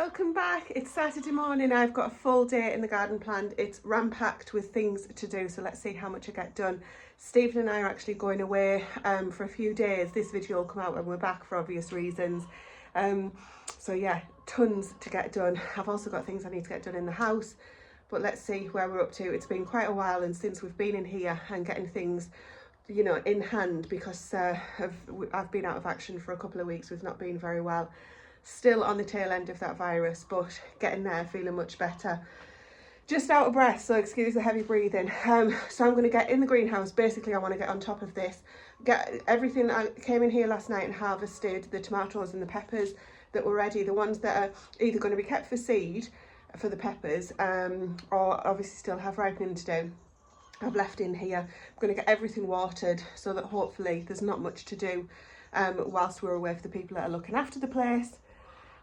Welcome back. It's Saturday morning. I've got a full day in the garden planned. It's ram-packed with things to do, so let's see how much I get done. Stephen and I are actually going away for a few days. This video will come out when we're back for obvious reasons. So yeah, tons to get done. I've also got things I need to get done in the house, but let's see where we're up to. It's been quite a while, and since we've been in here and getting things, you know, in hand, because I've been out of action for a couple of weeks. We've not been very well. Still on the tail end of that virus, but getting there, feeling much better. Just out of breath, so excuse the heavy breathing. So I'm going to get in the greenhouse. Basically, I want to get on top of this, get everything. I came in here last night and harvested the tomatoes and the peppers that were ready, the ones that are either going to be kept for seed for the peppers or obviously still have ripening to do. I've left in here. I'm going to get everything watered so that hopefully there's not much to do whilst we're away for the people that are looking after the place.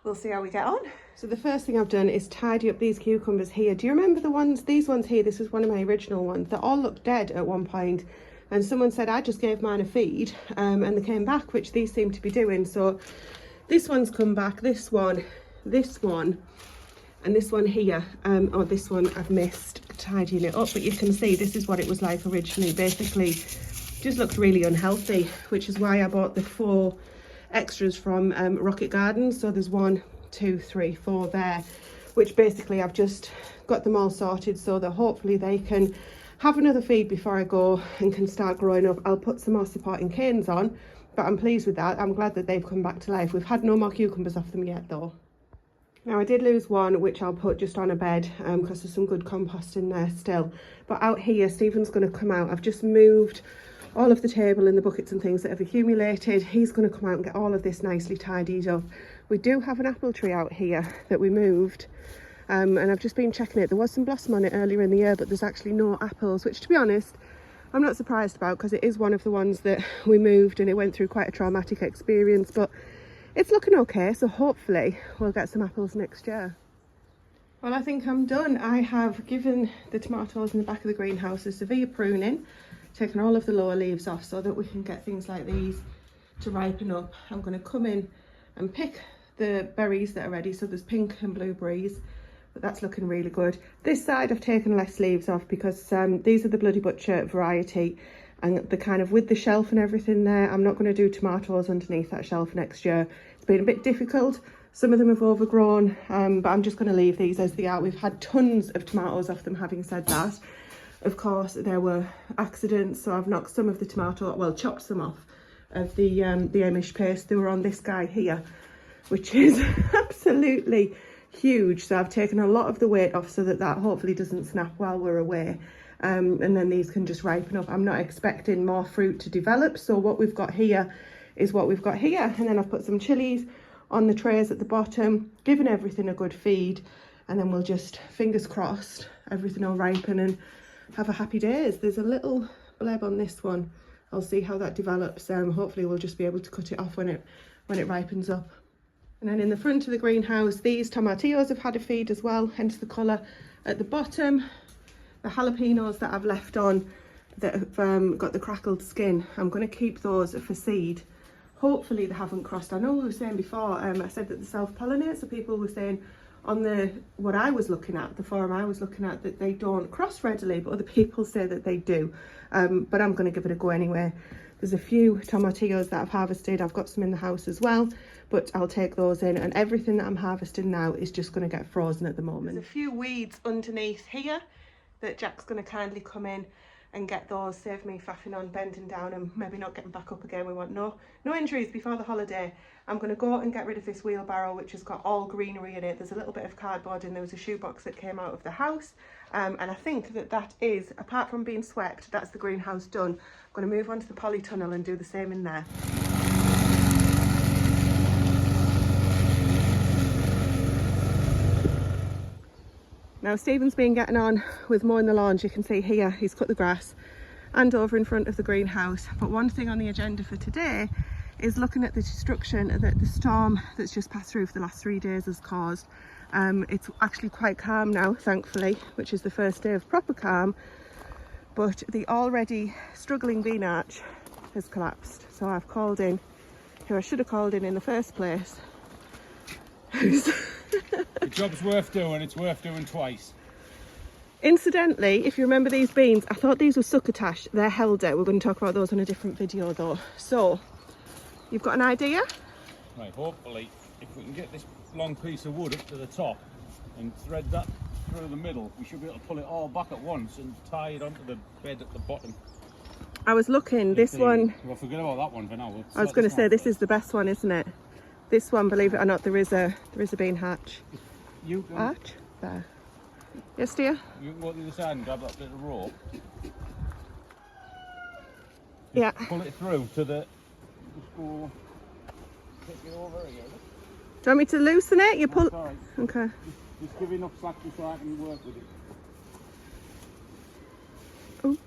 We'll see how we get on. So the first thing I've done is tidy up these cucumbers here. Do you remember these ones here? This is one of my original ones. They all looked dead at one point, and someone said I just gave mine a feed and they came back, which these seem to be doing. So this one's come back, this one, and this one here. This one I've missed tidying it up, but you can see this is what it was like originally. Basically just looked really unhealthy, which is why I bought the 4 extras from Rocket Gardens. So there's 1, 2, 3, 4 there, which basically I've just got them all sorted so that hopefully they can have another feed before I go and can start growing up. I'll put some more supporting canes on, but I'm pleased with that. I'm glad that they've come back to life. We've had no more cucumbers off them yet though. Now I did lose one, which I'll put just on a bed because there's some good compost in there still. But out here, Stephen's going to come out. I've just moved all of the table and the buckets and things that have accumulated. He's going to come out and get all of this nicely tidied up. We do have an apple tree out here that we moved, and I've just been checking it. There was some blossom on it earlier in the year, but there's actually no apples, which to be honest I'm not surprised about, because it is one of the ones that we moved and it went through quite a traumatic experience, but it's looking okay, so hopefully we'll get some apples next year. Well, I think I'm done. I have given the tomatoes in the back of the greenhouse a severe pruning, taken all of the lower leaves off so that we can get things like these to ripen up. I'm going to come in and pick the berries that are ready. So there's pink and blueberries, but that's looking really good. This side I've taken less leaves off because these are the Bloody Butcher variety, and the kind of with the shelf and everything there, I'm not going to do tomatoes underneath that shelf next year. It's been a bit difficult. Some of them have overgrown, but I'm just going to leave these as they are. We've had tons of tomatoes off them. Having said that, of course, there were accidents, so I've knocked some of the tomato, well, chopped some off of the Amish paste. They were on this guy here, which is absolutely huge. So I've taken a lot of the weight off so that hopefully doesn't snap while we're away. And then these can just ripen up. I'm not expecting more fruit to develop, so what we've got here is what we've got here. And then I've put some chilies on the trays at the bottom, given everything a good feed, and then we'll just, fingers crossed, everything will ripen and have a happy days. There's a little bleb on this one. I'll see how that develops. Hopefully we'll just be able to cut it off when it ripens up. And then in the front of the greenhouse, these tomatillos have had a feed as well, hence the colour at the bottom. The jalapenos that I've left on that have got the crackled skin, I'm going to keep those for seed. Hopefully they haven't crossed. I know we were saying before, I said that they self-pollinate, so people were saying on what I was looking at, the forum I was looking at, that they don't cross readily, but other people say that they do. But I'm going to give it a go anyway. There's a few tomatillos that I've harvested. I've got some in the house as well, but I'll take those in, and everything that I'm harvesting now is just going to get frozen at the moment. There's a few weeds underneath here that Jack's going to kindly come in and get those, save me faffing on, bending down and maybe not getting back up again. We want no injuries before the holiday. I'm going to go and get rid of this wheelbarrow, which has got all greenery in it. There's a little bit of cardboard, and there was a shoebox that came out of the house, and I think that is, apart from being swept, that's the greenhouse done. I'm going to move on to the polytunnel and do the same in there. Now Stephen's been getting on with mowing the lawns. You can see here he's cut the grass and over in front of the greenhouse. But one thing on the agenda for today is looking at the destruction that the storm that's just passed through for the last 3 days has caused. It's actually quite calm now, thankfully, which is the first day of proper calm, but the already struggling bean arch has collapsed. So I've called in who I should have called in the first place, who's Job's worth doing, it's worth doing twice. Incidentally, if you remember these beans, I thought these were succotash. They're helder. We're going to talk about those on a different video though. So, you've got an idea? Right, hopefully, if we can get this long piece of wood up to the top and thread that through the middle, we should be able to pull it all back at once and tie it onto the bed at the bottom. I was looking, this one... Well, forget about that one for now. I was going to say, this is the best one, isn't it? This one, believe it or not, there is a bean hatch. You can, Hatch? There. Yes, dear? you can go to the other side and grab that bit of rope. Yeah. Pull it through to the... Just go... Take it over again. Do you want me to loosen it? You pull... That's all right. Okay. Just give enough slack just so I can work with it. Oh. Is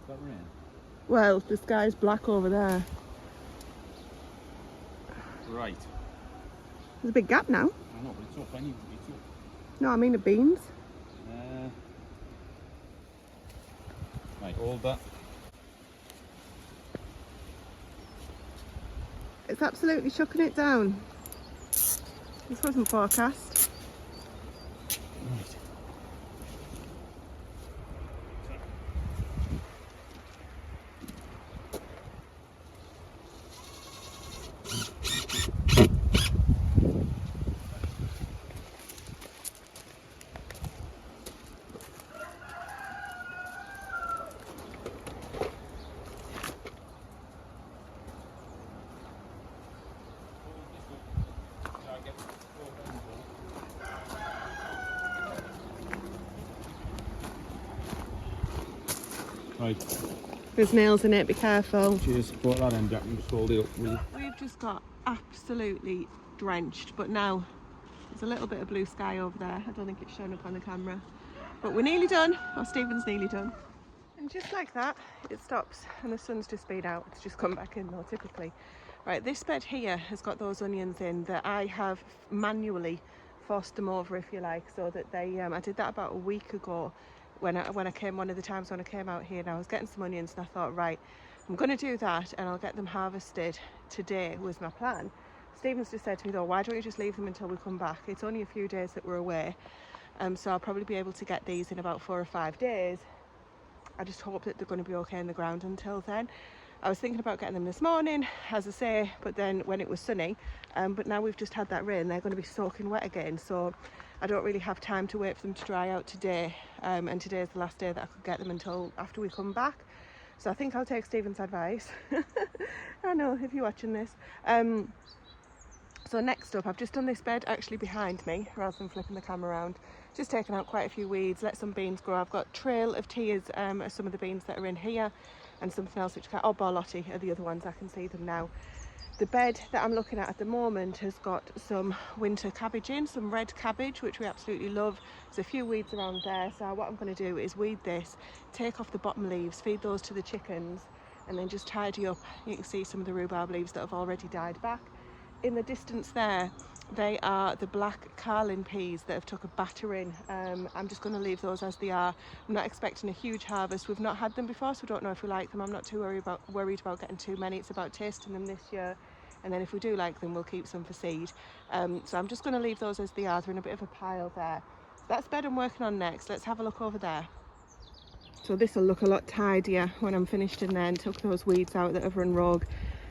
that rain? Well, the sky's black over there. Right. There's a big gap now. I know, but it's up anyway. It's up. No, I mean the beans. Right, hold that. It's absolutely chucking it down. This wasn't forecast. Right. Right. There's nails in it, be careful. Cheers. Put that end up and just hold it up. We've just got absolutely drenched, but now there's a little bit of blue sky over there. I don't think it's showing up on the camera, but we're nearly done, or Stephen's nearly done. And just like that, it stops and the sun's just been out. It's just come back in though, typically. Right, this bed here has got those onions in that I have manually forced them over, if you like, so that they, I did that about a week ago when I came, one of the times when I came out here, and I was getting some onions and I thought, right, I'm going to do that and I'll get them harvested today was my plan. Stephen's just said to me though, why don't you just leave them until we come back? It's only a few days that we're away, so I'll probably be able to get these in about 4 or 5 days. I just hope that they're going to be okay in the ground until then. I was thinking about getting them this morning, as I say, but then when it was sunny, but now we've just had that rain, they're going to be soaking wet again, so I don't really have time to wait for them to dry out today, and today is the last day that I could get them until after we come back. So I think I'll take Stephen's advice. I know, if you're watching this. So next up, I've just done this bed actually behind me, rather than flipping the camera around. Just taken out quite a few weeds, let some beans grow. I've got Trail of Tears are some of the beans that are in here, and something else which Borlotti are the other ones. I can see them now. The bed that I'm looking at the moment has got some winter cabbage in, some red cabbage, which we absolutely love. There's a few weeds around there, so what I'm going to do is weed this, take off the bottom leaves, feed those to the chickens, and then just tidy up. You can see some of the rhubarb leaves that have already died back. In the distance there, they are the black Carlin peas that have took a battering. I'm just going to leave those as they are. I'm not expecting a huge harvest. We've not had them before, so we don't know if we like them. I'm not too worried about getting too many. It's about tasting them this year, and then if we do like them, we'll keep some for seed. So I'm just going to leave those as they are. They're in a bit of a pile there. That's the bed I'm working on next. Let's have a look over there. So this will look a lot tidier when I'm finished in there and took those weeds out that have run rogue.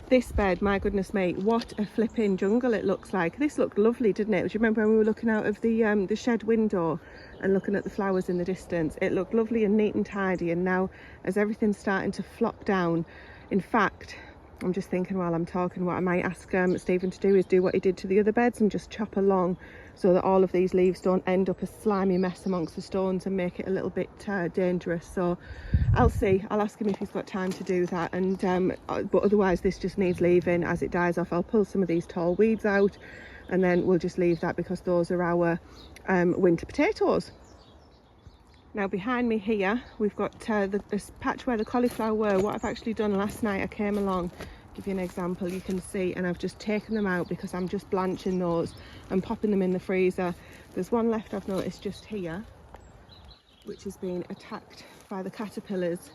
This bed, my goodness me, what a flipping jungle it looks like. This looked lovely, didn't it? Do you remember when we were looking out of the shed window and looking at the flowers in the distance? It looked lovely and neat and tidy, and now as everything's starting to flop down, in fact, I'm just thinking while I'm talking, what I might ask Stephen to do is do what he did to the other beds and just chop along so that all of these leaves don't end up a slimy mess amongst the stones and make it a little bit dangerous. So I'll see. I'll ask him if he's got time to do that. And but otherwise this just needs leaving as it dies off. I'll pull some of these tall weeds out and then we'll just leave that because those are our winter potatoes. Now behind me here we've got this patch where the cauliflower were. What I've actually done last night, I came along, give you an example, you can see, and I've just taken them out because I'm just blanching those and popping them in the freezer. There's one left I've noticed just here, which has been attacked by the caterpillars.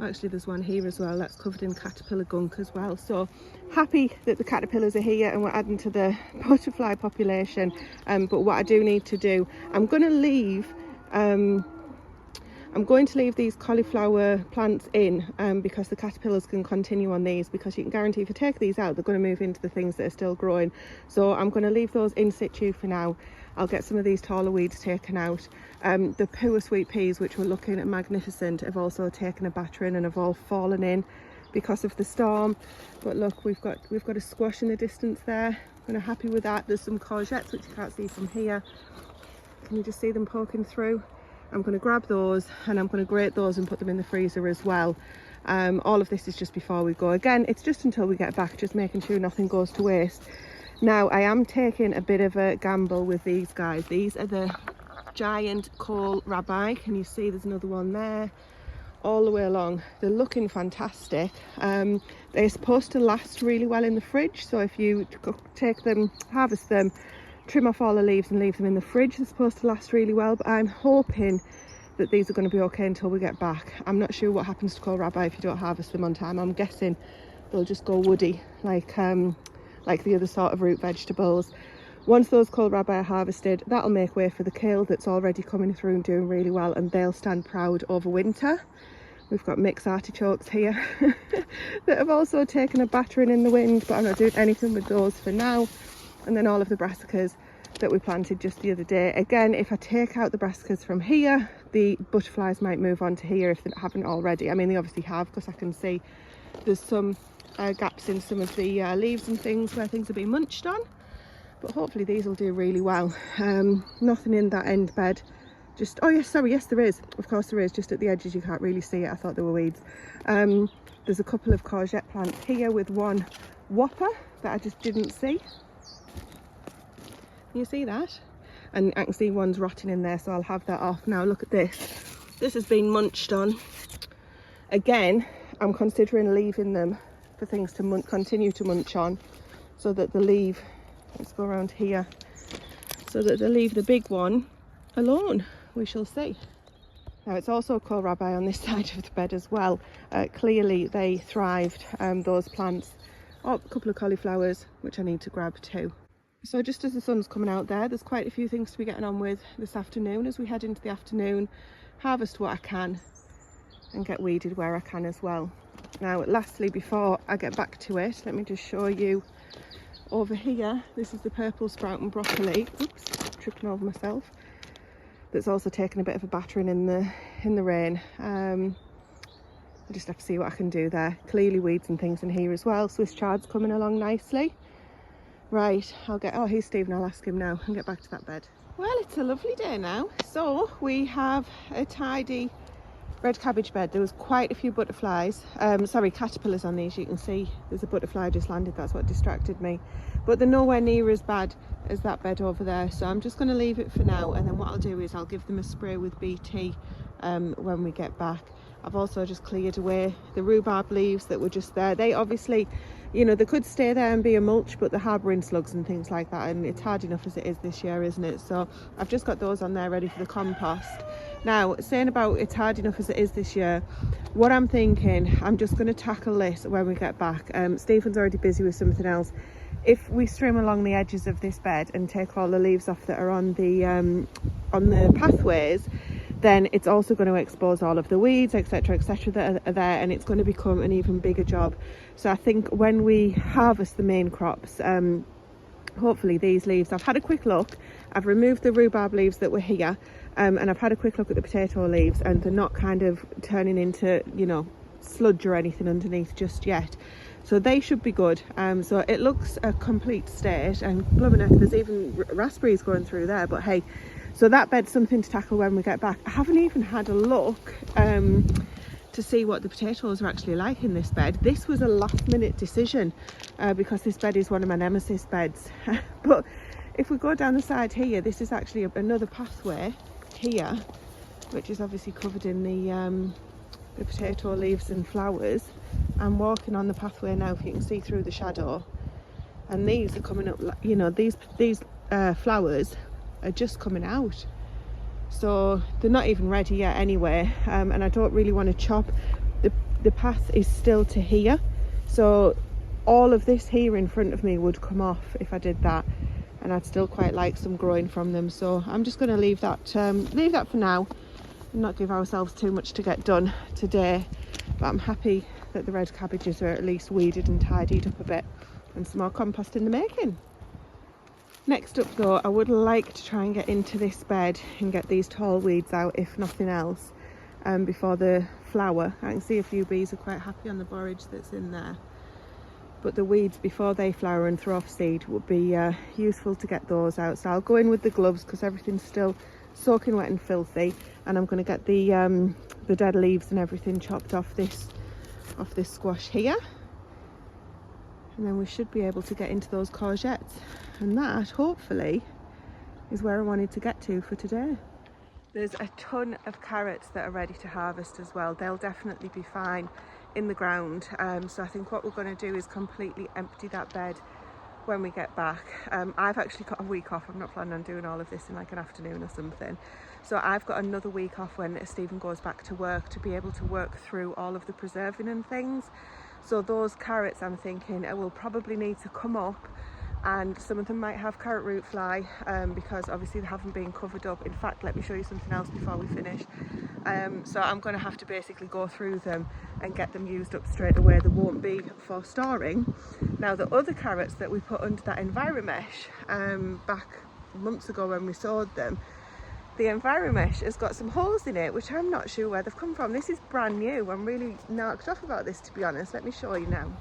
Actually, there's one here as well that's covered in caterpillar gunk as well. So happy that the caterpillars are here and we're adding to the butterfly population. But what I do need to do, I'm going to leave these cauliflower plants in because the caterpillars can continue on these, because you can guarantee if you take these out, they're going to move into the things that are still growing. So I'm going to leave those in situ for now. I'll get some of these taller weeds taken out. The poor sweet peas, which were looking magnificent, have also taken a battering and have all fallen in because of the storm. But look, we've got a squash in the distance there. I'm kind of happy with that. There's some courgettes which you can't see from here. Can you just see them poking through? I'm going to grab those and I'm going to grate those and put them in the freezer as well. All of this is just before we go. Again, it's just until we get back, just making sure nothing goes to waste. Now, I am taking a bit of a gamble with these guys. These are the giant kohl rabi. Can you see there's another one there? All the way along. They're looking fantastic. They're supposed to last really well in the fridge. So if you take them, harvest them, trim off all the leaves and leave them in the fridge, they're supposed to last really well. But I'm hoping that these are going to be okay until we get back. I'm not sure what happens to kohl rabi if you don't harvest them on time. I'm guessing they'll just go woody like the other sort of root vegetables. Once those kohl rabi are harvested, that'll make way for the kale that's already coming through and doing really well, and they'll stand proud over winter. We've got mixed artichokes here that have also taken a battering in the wind, but I'm not doing anything with those for now. And then all of the brassicas that we planted just the other day. Again, if I take out the brassicas from here, the butterflies might move on to here if they haven't already. I mean, they obviously have, because I can see there's some gaps in some of the leaves and things where things are being munched on. But hopefully these will do really well. Nothing in that end bed. Just, oh yes, sorry, yes there is. Of course there is, just at the edges you can't really see it. I thought there were weeds. There's a couple of courgette plants here with one whopper that I just didn't see. Can you see that? And I can see one's rotting in there, so I'll have that off. Now look at this. This has been munched on. Again, I'm considering leaving them for things to continue to munch on, so that they leave, let's go around here, so that they leave the big one alone. We shall see. Now it's also kohl rabi on this side of the bed as well. Clearly they thrived, those plants. Oh, a couple of cauliflowers which I need to grab too. So just as the sun's coming out there's quite a few things to be getting on with this afternoon as we head into the afternoon. Harvest what I can and get weeded where I can as well. Now lastly, before I get back to it, let me just show you over here. This is the purple sprouting broccoli. Oops, tripping over myself. That's also taken a bit of a battering in the rain. I just have to see what I can do there. Clearly weeds and things in here as well. Swiss chard's coming along nicely. Right, here's Stephen, I'll ask him now and get back to that bed. Well, it's a lovely day now. So we have a tidy red cabbage bed. There was quite a few butterflies, caterpillars on these. You can see there's a butterfly just landed, that's what distracted me. But they're nowhere near as bad as that bed over there. So I'm just going to leave it for now, and then what I'll do is I'll give them a spray with BT when we get back. I've also just cleared away the rhubarb leaves that were just there. They obviously, you know, they could stay there and be a mulch, but they're harbouring slugs and things like that, and it's hard enough as it is this year, isn't it? So I've just got those on there ready for the compost. Now, saying about it's hard enough as it is this year, what I'm thinking, I'm just going to tackle this when we get back. Stephen's already busy with something else. If we trim along the edges of this bed and take all the leaves off that are on the pathways, then it's also going to expose all of the weeds, etc, that are there, and it's going to become an even bigger job. So I think when we harvest the main crops, hopefully these leaves, I've had a quick look, I've removed the rhubarb leaves that were here, and I've had a quick look at the potato leaves, and they're not kind of turning into, you know, sludge or anything underneath just yet. So they should be good. So it looks a complete state, and blooming heck, there's even raspberries going through there, but hey, so that bed's something to tackle when we get back. I haven't even had a look to see what the potatoes are actually like in this bed. This was a last minute decision because this bed is one of my nemesis beds. But if we go down the side here, this is actually another pathway here, which is obviously covered in the potato leaves and flowers. I'm walking on the pathway now, if you can see through the shadow, and these are coming up, you know, these flowers are just coming out. so they're not even ready yet anyway, and I don't really want to chop. The path is still to here, so all of this here in front of me would come off if I did that, and I'd still quite like some growing from them. So I'm just going to leave that for now and not give ourselves too much to get done today. But I'm happy that the red cabbages are at least weeded and tidied up a bit, and some more compost in the making. Next up though, I would like to try and get into this bed and get these tall weeds out, if nothing else, before the flower. I can see a few bees are quite happy on the borage that's in there, but the weeds before they flower and throw off seed would be useful to get those out. So I'll go in with the gloves because everything's still soaking wet and filthy, and I'm going to get the dead leaves and everything chopped off this squash here, and then we should be able to get into those courgettes, and that hopefully is where I wanted to get to for today. There's a ton of carrots that are ready to harvest as well. They'll definitely be fine in the ground, so I think what we're going to do is completely empty that bed when we get back. I've actually got a week off. I'm not planning on doing all of this in like an afternoon or something, so I've got another week off when Stephen goes back to work to be able to work through all of the preserving and things. So those carrots, I'm thinking, will probably need to come up, and some of them might have carrot root fly, because obviously they haven't been covered up. In fact, let me show you something else before we finish. So I'm going to have to basically go through them and get them used up straight away. They won't be for storing. Now the other carrots that we put under that Enviromesh back months ago when we sowed them, the Enviromesh has got some holes in it which I'm not sure where they've come from. This is brand new. I'm really knocked off about this, to be honest. Let me show you now.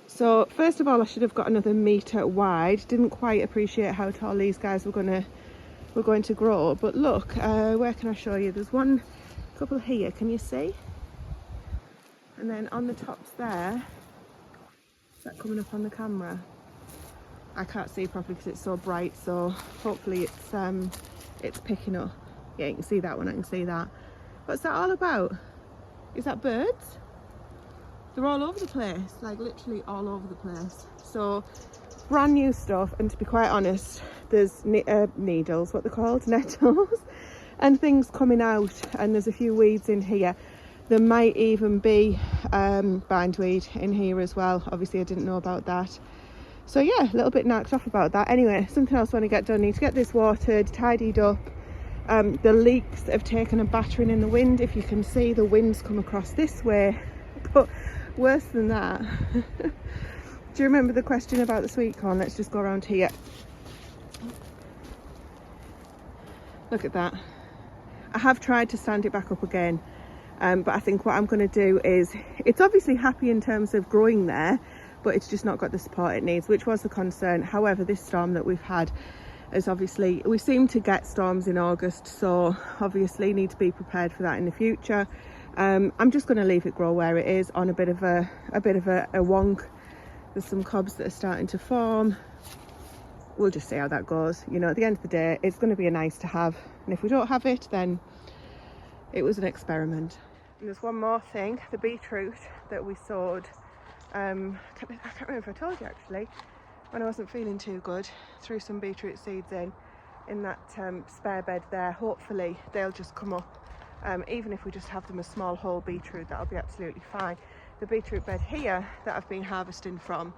So first of all, I should have got another metre wide. Didn't quite appreciate how tall these guys were going to grow, but look, where can I show you? There's one couple here, can you see? And then on the tops there, is that coming up on the camera? I can't see properly because it's so bright, so hopefully it's picking up. Yeah, you can see that one, I can see that. What's that all about? Is that birds? They're all over the place, like literally all over the place. So brand new stuff, and to be quite honest, there's needles, what they're called, nettles, and things coming out, and there's a few weeds in here. There might even be bindweed in here as well. Obviously I didn't know about that. So yeah, a little bit knocked off about that. Anyway, something else I want to get done. Need to get this watered, tidied up. The leeks have taken a battering in the wind. If you can see, the wind's come across this way, but worse than that. Do you remember the question about the sweet corn? Let's just go around here. Look at that. I have tried to stand it back up again, but I think what I'm going to do is, it's obviously happy in terms of growing there, but it's just not got the support it needs, which was the concern. However, this storm that we've had is obviously, we seem to get storms in August, so obviously need to be prepared for that in the future. I'm just going to leave it grow where it is on a bit of a wonk. There's some cobs that are starting to form. We'll just see how that goes. You know, at the end of the day, it's going to be a nice to have, and if we don't have it, then it was an experiment. And there's one more thing, the beetroot that we sowed. I can't remember if I told you actually, when I wasn't feeling too good, threw some beetroot seeds in that spare bed there. Hopefully they'll just come up. Even if we just have them a small whole beetroot, that'll be absolutely fine. The beetroot bed here that I've been harvesting from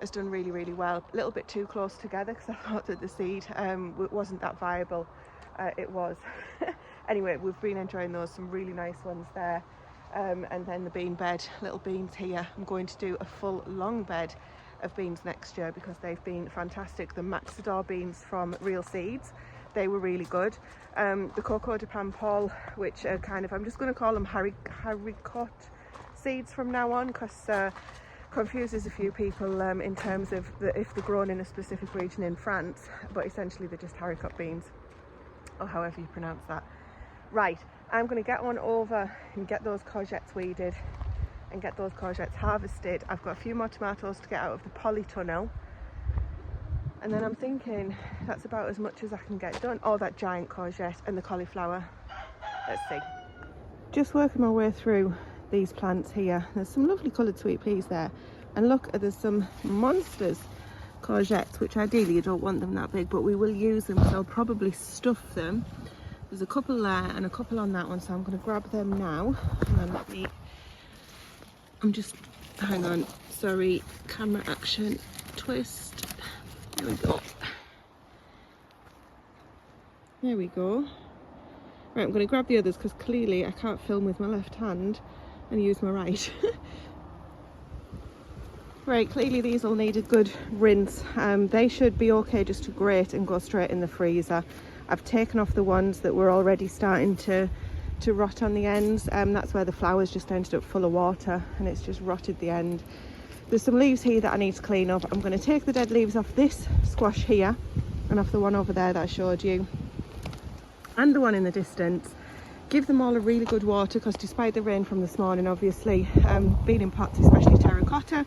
has done really, really well. A little bit too close together because I thought that the seed wasn't that viable. It was. Anyway, we've been enjoying those, some really nice ones there. And then the bean bed, little beans here. I'm going to do a full long bed of beans next year because they've been fantastic. The Maxador beans from Real Seeds, they were really good. The Coco de Pampol, which are kind of, I'm just going to call them haricot seeds from now on, because confuses a few people in terms of if they're grown in a specific region in France, but essentially they're just haricot beans, or however you pronounce that. Right, I'm going to get one over and get those courgettes weeded and get those courgettes harvested. I've got a few more tomatoes to get out of the polytunnel, and then I'm thinking that's about as much as I can get done. Oh, that giant courgette and the cauliflower. Let's see. Just working my way through these plants here. There's some lovely coloured sweet peas there, and look, there's some monsters courgettes, which ideally you don't want them that big, but we will use them, so I'll probably stuff them There's a couple there and a couple on that one, so I'm going to grab them now. And then let me, hang on, sorry, camera action, twist. There we go. There we go. Right, I'm going to grab the others because clearly I can't film with my left hand and use my right. Right, clearly these all need a good rinse. They should be okay just to grate and go straight in the freezer. I've taken off the ones that were already starting to rot on the ends. That's where the flowers just ended up full of water and it's just rotted the end. There's some leaves here that I need to clean up. I'm going to take the dead leaves off this squash here and off the one over there that I showed you and the one in the distance. Give them all a really good water because despite the rain from this morning, obviously being in pots, especially terracotta,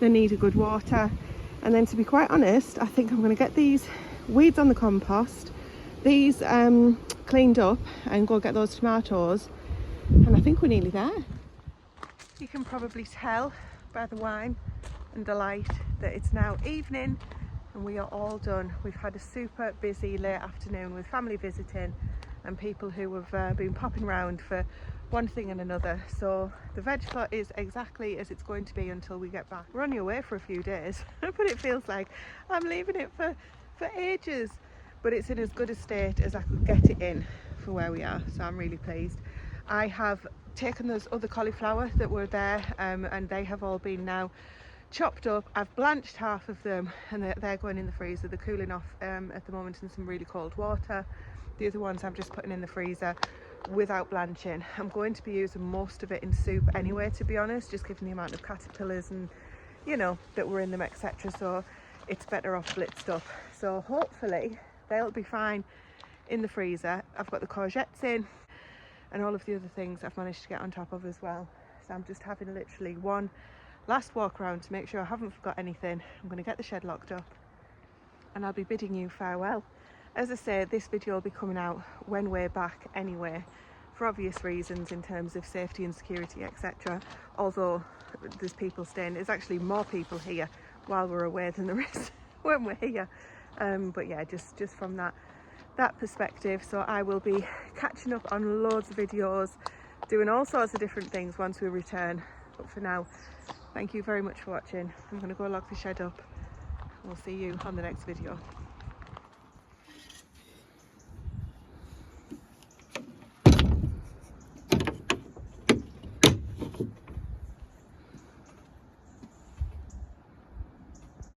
they need a good water. And then to be quite honest, I think I'm going to get these weeds on the compost, these cleaned up and go get those tomatoes, and I think we're nearly there. You can probably tell by the wine and the light that it's now evening and we are all done. We've had a super busy late afternoon with family visiting and people who have been popping around for one thing and another. So the veg plot is exactly as it's going to be until we get back. We're only away for a few days, but it feels like I'm leaving it for ages. But it's in as good a state as I could get it in for where we are, so I'm really pleased. I have taken those other cauliflower that were there and they have all been now chopped up. I've blanched half of them and they're going in the freezer. They're cooling off at the moment in some really cold water. The other ones I'm just putting in the freezer without blanching. I'm going to be using most of it in soup anyway, to be honest, just given the amount of caterpillars and you know that were in them, etc. So it's better off blitzed up. So hopefully they'll be fine in the freezer. I've got the courgettes in and all of the other things I've managed to get on top of as well. So I'm just having literally one last walk around to make sure I haven't forgot anything. I'm going to get the shed locked up and I'll be bidding you farewell. As I say, this video will be coming out when we're back anyway, for obvious reasons in terms of safety and security, etc. Although there's people staying, there's actually more people here while we're away than there is when we're here. But yeah, just from that perspective. So I will be catching up on loads of videos, doing all sorts of different things once we return. But for now, thank you very much for watching. I'm going to go lock the shed up. We'll see you on the next video.